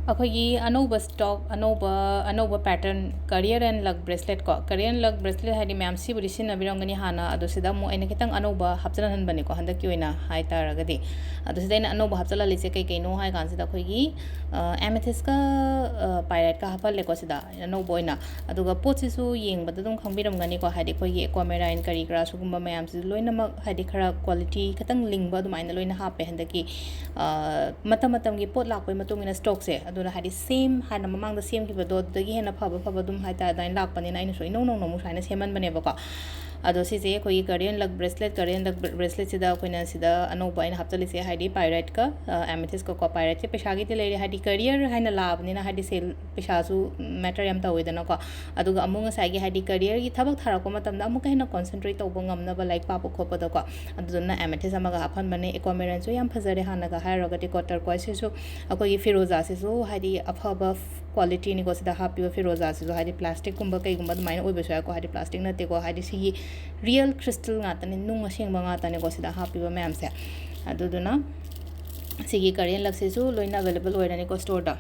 अखोगी अनौब स्टॉक अनौब pattern career and luck bracelet को करियर लक ब्रेसलेट है मैम से सिनबिरंगनी हाँ अने खितंग अनौब हापचलहनबने को हंदकी हाइतारगदी अनौब हापचललीसे कई कईनो है कांसिद अखोगी एमेथिस का पायरेट का हापलेको सिदा अनौब ओइना अदुगा पोचिसु येंगबद दुम खंबिरमगनी को हाइदि खोगी एक्वामेराइन करी करा सुगुम्बा मैम से लोइनमक हाइदि खरा क्वालिटी खतंग लिंगबा दुमाइना लोइना हापे हंदकी मतम मतम की पोट लापै मतुंग इन स्टॉक से अदुना हाइदि सेम हाना ममांग द सेम की बदो दगी हेना फब फब दुम हाइता दाइन लापनिना इन सो इनो नो नो मुसाइना सेमन बनेबको अदो सिसे कोई करियन लक ब्रेसलेट सिदा कोइना सिदा अनौब इन हापचलिसे हाइदि पायरेट का एमेथिस को पायरेट के पेशागी ते लेरे हाइदि करियर हाइना लाबनिना हाइदि सेल पेशासु मैटर याम तवइदना को अदुगा अमुंग साइगे हाइदि करियर की थबक थारको मतमदा अमुक हेना कॉन्सेंट्रेट तौब ngamnaba लाइक पापो खोपदो को अदुना एमेथिस अमगा हाफन बने एक्वामेरन सो याम फजरे हानागा हायरगति कोटर कोइसेसु अकोगी फिरोजा सेसु हाइदि अफब क्वालिटी निको सिदा हापियो फिरोजा सेसु हाइदि प्लास्टिक कुंबा कईगुंबा माइन ओइबसो को हाइदि प्लास्टिक नते को हाइदि सी रियल क्रिस्टल ngaतने नुंग असेंगबा ngaतने को सिदा हापिबा मैम से अदुदुना सिगी करियन लक्सेसु लोइना अवेलेबल ओइरानी को स्टोर दा